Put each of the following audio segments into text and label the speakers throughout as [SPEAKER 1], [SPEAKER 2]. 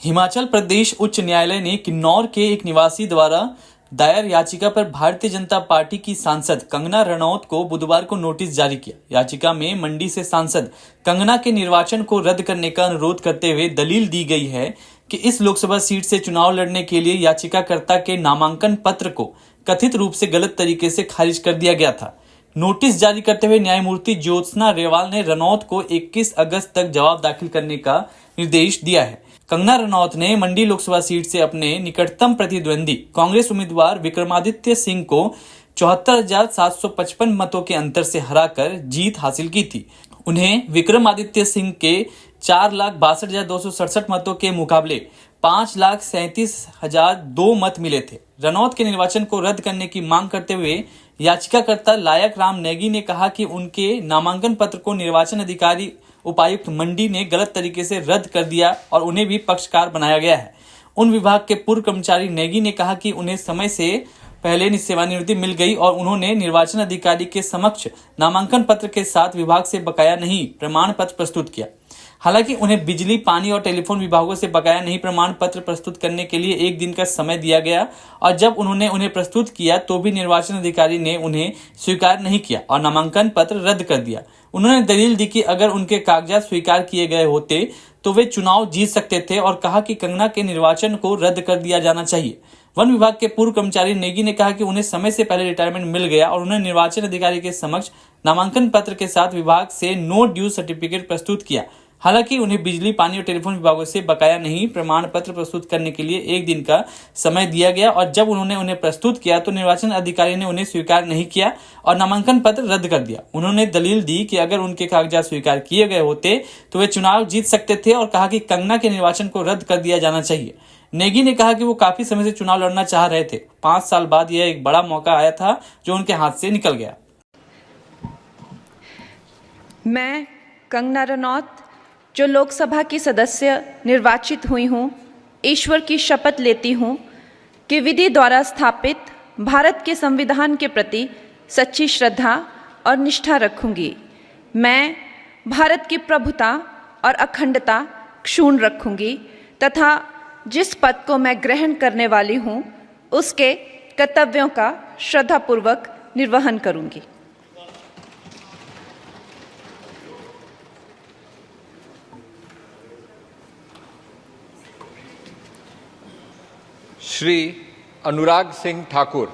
[SPEAKER 1] हिमाचल प्रदेश उच्च न्यायालय ने किन्नौर के एक निवासी द्वारा दायर याचिका पर भारतीय जनता पार्टी की सांसद कंगना रनौत को बुधवार को नोटिस जारी किया। याचिका में मंडी से सांसद कंगना के निर्वाचन को रद्द करने का अनुरोध करते हुए दलील दी गई है कि इस लोकसभा सीट से चुनाव लड़ने के लिए याचिकाकर्ता के नामांकन पत्र को कथित रूप से गलत तरीके से खारिज कर दिया गया था। नोटिस जारी करते हुए न्यायमूर्ति ज्योत्सना रेवाल ने रनौत को 21 अगस्त तक जवाब दाखिल करने का निर्देश दिया है। कंगना रनौत ने मंडी लोकसभा सीट से अपने निकटतम प्रतिद्वंदी कांग्रेस उम्मीदवार विक्रमादित्य सिंह को 74,755 मतों के अंतर से हराकर जीत हासिल की थी। उन्हें विक्रमादित्य सिंह के 4,62,267 मतों के मुकाबले 5,37,002 मत मिले थे। रनौत के निर्वाचन को रद्द करने की मांग करते हुए याचिकाकर्ता लायक राम नेगी ने कहा कि उनके नामांकन पत्र को निर्वाचन अधिकारी उपायुक्त मंडी ने गलत तरीके से रद्द कर दिया और उन्हें भी पक्षकार बनाया गया है। उन विभाग के पूर्व कर्मचारी नेगी ने कहा कि उन्हें समय से पहले सेवानिवृत्ति मिल गई और उन्होंने निर्वाचन अधिकारी के समक्ष नामांकन पत्र के साथ विभाग से बकाया नहीं प्रमाण पत्र प्रस्तुत किया। हालांकि उन्हें बिजली, पानी और टेलीफोन विभागों से बकाया नहीं प्रमाण पत्र प्रस्तुत करने के लिए 1 दिन का समय दिया गया और जब उन्होंने उन्हें प्रस्तुत किया तो भी निर्वाचन अधिकारी ने उन्हें स्वीकार नहीं किया और नामांकन पत्र रद्द कर दिया। उन्होंने दलील दी कि अगर उनके कागजात स्वीकार किए गए होते तो वे चुनाव जीत सकते थे और कहा कि कंगना के निर्वाचन को रद्द कर दिया जाना चाहिए। वन विभाग के पूर्व कर्मचारी नेगी ने कहा कि उन्हें समय से पहले रिटायरमेंट मिल गया और उन्होंने निर्वाचन अधिकारी के समक्ष नामांकन पत्र के साथ विभाग से नो ड्यू सर्टिफिकेट प्रस्तुत किया। हालांकि उन्हें बिजली, पानी और टेलीफोन विभागों से बकाया नहीं प्रमाण पत्र प्रस्तुत करने के लिए 1 दिन का समय दिया गया और जब उन्होंने उन्हें प्रस्तुत किया तो निर्वाचन अधिकारी ने उन्हें स्वीकार नहीं किया और नामांकन पत्र रद्द कर दिया। उन्होंने दलील दी कि अगर उनके कागजात स्वीकार किए गए होते तो वे चुनाव जीत सकते थे और कहा कि कंगना के निर्वाचन को रद्द कर दिया जाना चाहिए। नेगी ने कहा कि वो काफी समय से चुनाव लड़ना चाह रहे थे। 5 साल बाद यह एक बड़ा मौका आया था जो उनके हाथ से निकल गया।
[SPEAKER 2] मैं कंगना रनौत जो लोकसभा की सदस्य निर्वाचित हुई हूँ, ईश्वर की शपथ लेती हूँ कि विधि द्वारा स्थापित भारत के संविधान के प्रति सच्ची श्रद्धा और निष्ठा रखूँगी। मैं भारत की प्रभुता और अखंडता क्षुण्ण रखूँगी तथा जिस पद को मैं ग्रहण करने वाली हूँ उसके कर्तव्यों का श्रद्धापूर्वक निर्वहन करूँगी।
[SPEAKER 3] श्री अनुराग सिंह ठाकुर।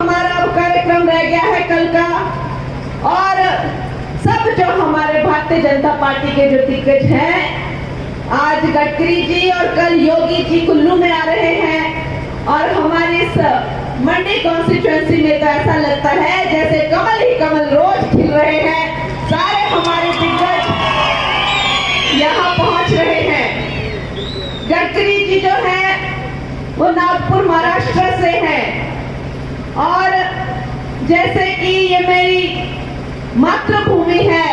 [SPEAKER 4] हमारा कार्यक्रम रह गया है कल का और सब जो हमारे भारतीय जनता पार्टी के जो दिग्गज हैं, आज गडकरी जी और कल योगी जी कुल्लू में आ रहे हैं और हमारी इस मंडी कॉन्स्टिट्यूएंसी में तो ऐसा लगता है जैसे कमल ही कमल रोज खिल रहे हैं। सारे हमारे दिग्गज यहाँ पहुंच रहे हैं। गडकरी जी जो है वो नागपुर महाराष्ट्र से हैं और जैसे कि ये मेरी मातृभूमि है,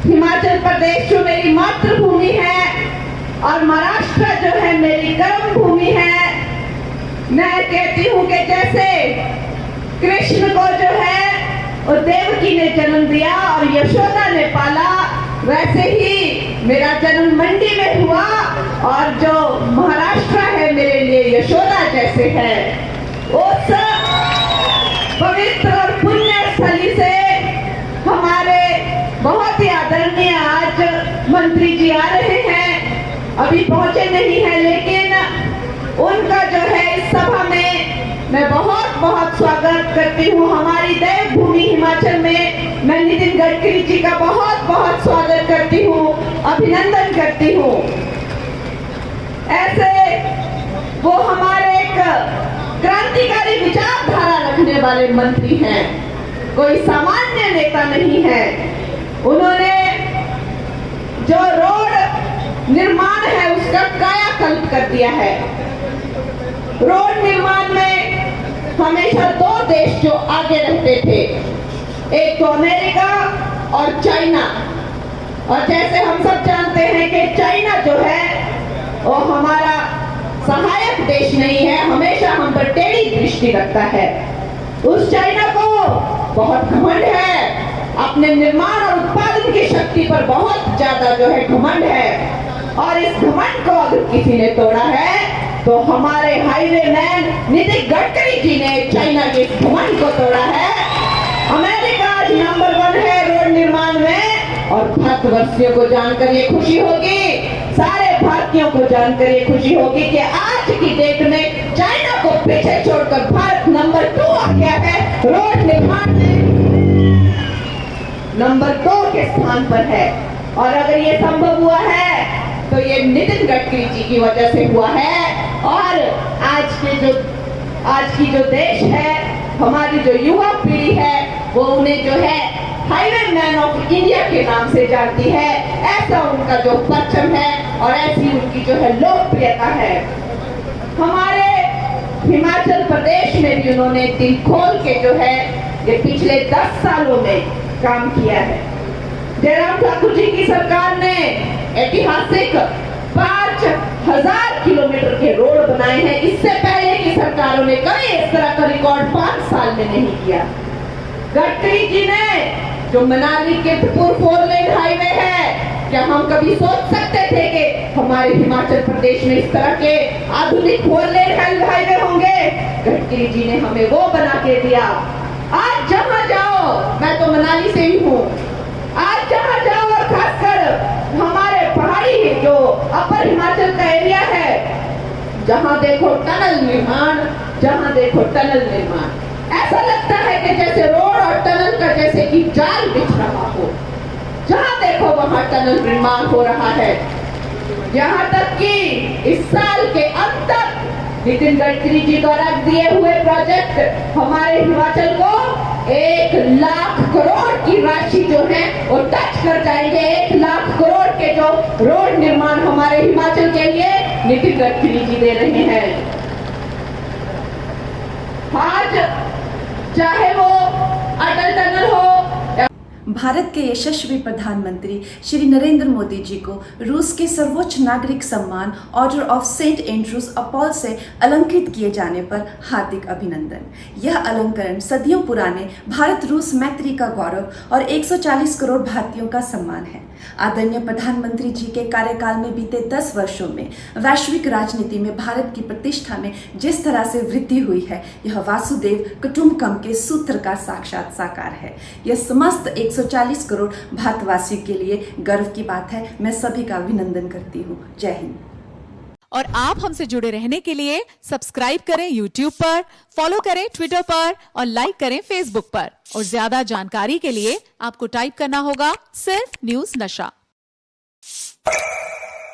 [SPEAKER 4] हिमाचल प्रदेश जो मेरी मातृभूमि है और महाराष्ट्र जो है मेरी कर्म भूमि है। मैं कहती हूँ कि जैसे कृष्ण को जो है वो देवकी ने जन्म दिया और यशोदा ने पाला, वैसे ही मेरा जन्म मंडी में हुआ और जो महाराष्ट्र है मेरे लिए यशोदा जैसे है। उस पवित्र और पुण्य स्थली से हमारे बहुत ही आदरणीय आज मंत्री जी आ रहे हैं, अभी पहुंचे नहीं है, लेकिन उनका जो है इस सभा में मैं बहुत बहुत स्वागत करती हूँ। हमारी देवभूमि हिमाचल में मैं नितिन गडकरी जी का बहुत बहुत स्वागत करती हूँ, अभिनंदन करती हूँ। ऐसे वो हमारे एक क्रांतिकारी विचारधारा रखने वाले मंत्री हैं, कोई सामान्य नेता नहीं है। उन्होंने जो रोड निर्माण है उसका कायाकल्प कर दिया है। रोड निर्माण में हमेशा 2 देश जो आगे रहते थे, एक तो अमेरिका और चाइना। और जैसे हम सब जानते हैं कि चाइना जो है वो हमारा सहायक देश नहीं है, हमेशा हम पर टेढ़ी दृष्टि रखता है। उस चाइना को बहुत घमंड है, अपने निर्माण और उत्पादन की शक्ति पर बहुत ज्यादा जो है घमंड है, और इस घमंड को अगर किसी ने तोड़ा है तो हमारे हाईवे मैन नितिन गडकरी जी ने चाइना के घमंड को तोड़ा है। अमेरिका आज नंबर 1 है रोड निर्माण में, और भारतवर्षियों को जानकर ये खुशी होगी, सारे भारतीयों को जानकर ये खुशी होगी कि आज की डेट में चाइना को पीछे छोड़कर भारत नंबर 2 आ गया है, रोड निर्माण में नंबर 2 के स्थान पर है। और अगर ये संभव हुआ है तो ये नितिन गडकरी जी की वजह से हुआ है। और आज की जो देश है, हमारी जो युवा पीढ़ी है, वो उन्हें जो है हाईवे मैन ऑफ इंडिया के नाम से जानती है। ऐसा उनका जो परचम है और ऐसी उनकी जो है लोकप्रियता है। हमारे हिमाचल प्रदेश में भी उन्होंने दिल खोल के जो है ये पिछले 10 सालों में काम किया है। जयराम ठाकुर जी की सरकार ने ऐतिहासिक 5000 किलोमीटर के रोड बनाए हैं। इससे पहले की सरकारों ने कभी इस तरह का रिकॉर्ड 5 साल में नहीं किया। गडकरी जी ने जो मनाली कीर्तपुर 4 लेन हाईवे है, क्या हम कभी सोच सकते थे कि हमारे हिमाचल प्रदेश में इस तरह के आधुनिक 4 लेन हाईवे होंगे? गडकरी जी ने हमें वो बना के दिया। आज जहां जाओ, मैं तो मनाली से ही हूँ, आज जहां जाओ और खासकर हमारे पहाड़ी जो अपर हिमाचल का एरिया है, जहां देखो टनल निर्माण, जहां देखो टनल निर्माण, ऐसा लगता है कि जैसे रोड और टनल का जैसे कि जाल बिछ रहा हो। जहां देखो वहां टनल निर्माण हो रहा है। यहाँ तक कि इस साल के अंत तक नितिन गडकरी जी द्वारा दिए हुए प्रोजेक्ट हमारे हिमाचल को 1 लाख करोड़ की राशि जो है वो टच कर जाएंगे। 1 लाख करोड़ के जो रोड निर्माण हमारे हिमाचल के लिए नितिन गडकरी जी दे रहे हैं। आज चाहे वो अटल टनल हो,
[SPEAKER 5] भारत के यशस्वी प्रधानमंत्री श्री नरेंद्र मोदी जी को रूस के सर्वोच्च नागरिक सम्मान ऑर्डर ऑफ सेंट एंड्रूज अपॉल से अलंकृत किए जाने पर हार्दिक अभिनंदन। यह अलंकरण सदियों पुराने भारत रूस मैत्री का गौरव और 140 करोड़ भारतीयों का सम्मान है। आदरणीय प्रधानमंत्री जी के कार्यकाल में बीते 10 वर्षों में वैश्विक राजनीति में भारत की प्रतिष्ठा में जिस तरह से वृद्धि हुई है, यह वासुदेव कुटुंबकम के सूत्र का साक्षात साकार है। यह समस्त 140 करोड़ भारतवासियों के लिए गर्व की बात है। मैं सभी का अभिनंदन करती हूँ। जय हिंद।
[SPEAKER 6] और आप हमसे जुड़े रहने के लिए सब्सक्राइब करें YouTube पर, फॉलो करें Twitter पर और लाइक करें Facebook पर। और ज्यादा जानकारी के लिए आपको टाइप करना होगा सिर्फ न्यूज़ नशा।